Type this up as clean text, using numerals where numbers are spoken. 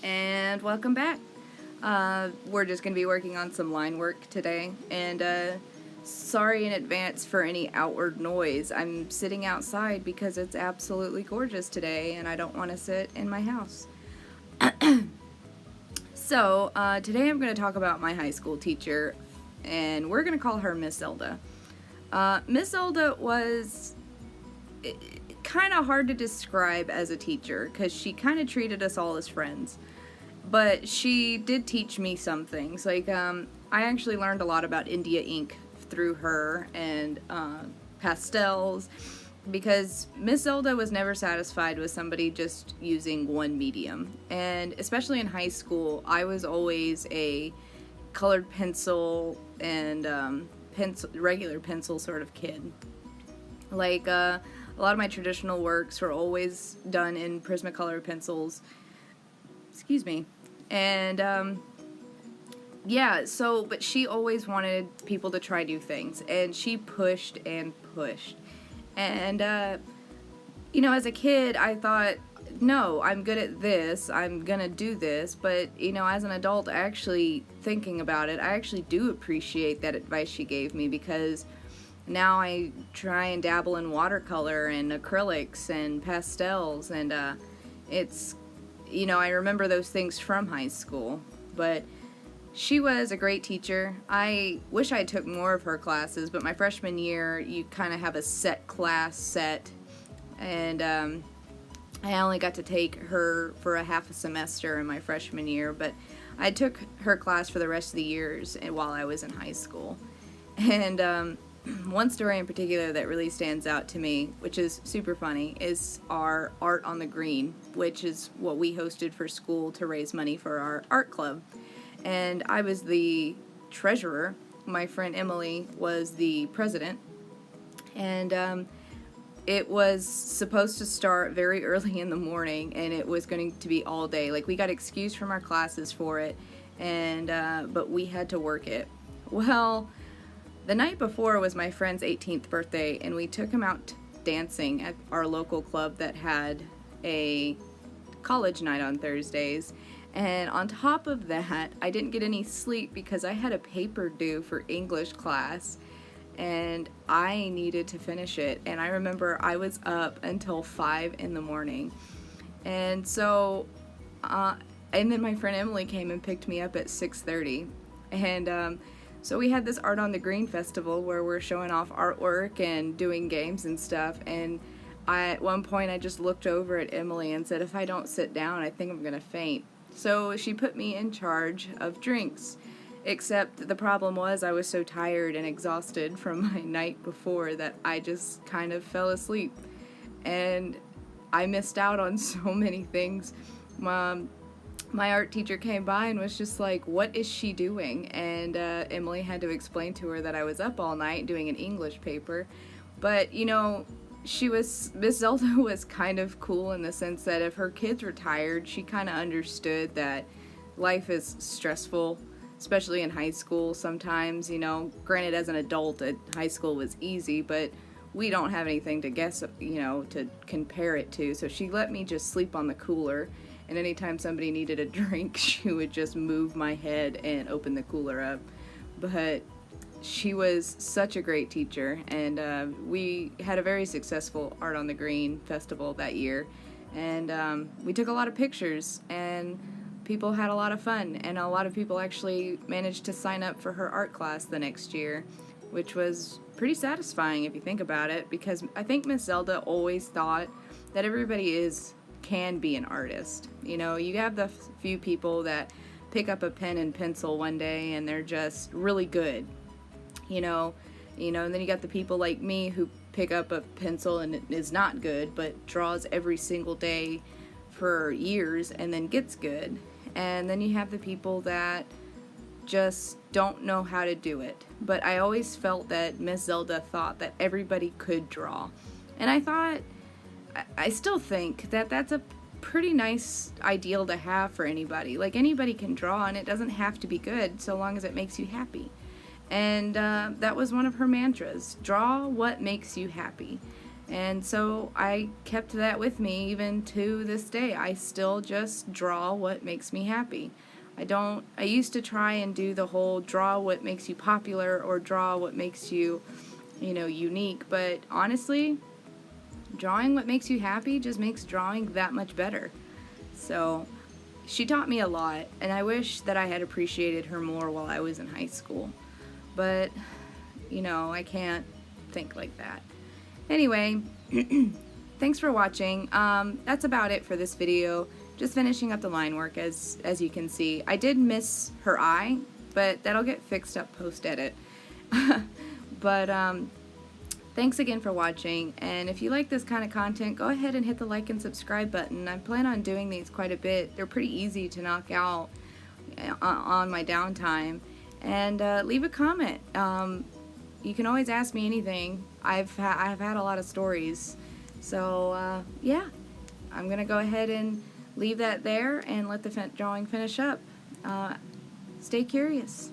And welcome back. We're just going to be working on some line work today, and sorry in advance for any outward noise. I'm sitting outside because it's absolutely gorgeous today, and I don't want to sit in my house. So, today I'm going to talk about my high school teacher, and we're going to call her Miss Zelda. Miss Zelda was kind of hard to describe as a teacher because she kind of treated us all as friends. But she did teach me some things. I actually learned a lot about India ink through her and pastels because Miss Zelda was never satisfied with somebody just using one medium. And especially in high school, I was always a colored pencil and regular pencil sort of kid. A lot of my traditional works were always done in Prismacolor pencils. Excuse me. And but she always wanted people to try new things, and she pushed and pushed. And as a kid, I thought, no, I'm good at this, I'm gonna do this. But as an adult, actually thinking about it, I actually do appreciate that advice she gave me, because now I try and dabble in watercolor and acrylics and pastels, and it's I remember those things from high school. But she was a great teacher. I wish I took more of her classes, but my freshman year, you kind of have a set class set, and I only got to take her for a half a semester in my freshman year, but I took her class for the rest of the years while I was in high school. And one story in particular that really stands out to me, which is super funny, is our Art on the Green, which is what we hosted for school to raise money for our art club. And I was the treasurer. My friend Emily was the president. And it was supposed to start very early in the morning, and it was going to be all day. We got excused from our classes for it, and but we had to work it. Well, the night before was my friend's 18th birthday, and we took him out dancing at our local club that had a college night on Thursdays. And on top of that, I didn't get any sleep because I had a paper due for English class, and I needed to finish it. And I remember I was up until 5 in the morning. And so, and then my friend Emily came and picked me up at 6:30. And so we had this Art on the Green festival where we're showing off artwork and doing games and stuff. And at one point I just looked over at Emily and said, if I don't sit down, I think I'm going to faint. So she put me in charge of drinks. Except the problem was I was so tired and exhausted from my night before that I just kind of fell asleep. And I missed out on so many things. My art teacher came by and was just like, what is she doing? And Emily had to explain to her that I was up all night doing an English paper. But, Miss Zelda was kind of cool in the sense that if her kids were tired, she kind of understood that life is stressful, especially in high school sometimes. Granted, as an adult, high school was easy, but we don't have anything to to compare it to. So she let me just sleep on the cooler. And anytime somebody needed a drink, she would just move my head and open the cooler up. But she was such a great teacher, and we had a very successful Art on the Green festival that year. And we took a lot of pictures, and people had a lot of fun. And a lot of people actually managed to sign up for her art class the next year, which was pretty satisfying if you think about it, because I think Miss Zelda always thought that everybody can be an artist. You have the few people that pick up a pen and pencil one day and they're just really good, and then you got the people like me who pick up a pencil and is not good, but draws every single day for years and then gets good. And then you have the people that just don't know how to do it. But I always felt that Miss Zelda thought that everybody could draw. And I still think that that's a pretty nice ideal to have for anybody. Anybody can draw, and it doesn't have to be good so long as it makes you happy. And that was one of her mantras: draw what makes you happy. And so I kept that with me even to this day. I still just draw what makes me happy. I used to try and do the whole draw what makes you popular or draw what makes you, unique, but honestly, drawing what makes you happy just makes drawing that much better. So, she taught me a lot, and I wish that I had appreciated her more while I was in high school. But, I can't think like that. Anyway, thanks for watching. That's about it for this video. Just finishing up the line work, as you can see. I did miss her eye, but that'll get fixed up post-edit. But, thanks again for watching, and if you like this kind of content, go ahead and hit the like and subscribe button. I plan on doing these quite a bit. They're pretty easy to knock out on my downtime. And leave a comment. You can always ask me anything. I've had a lot of stories. So, yeah. I'm going to go ahead and leave that there and let the drawing finish up. Stay curious.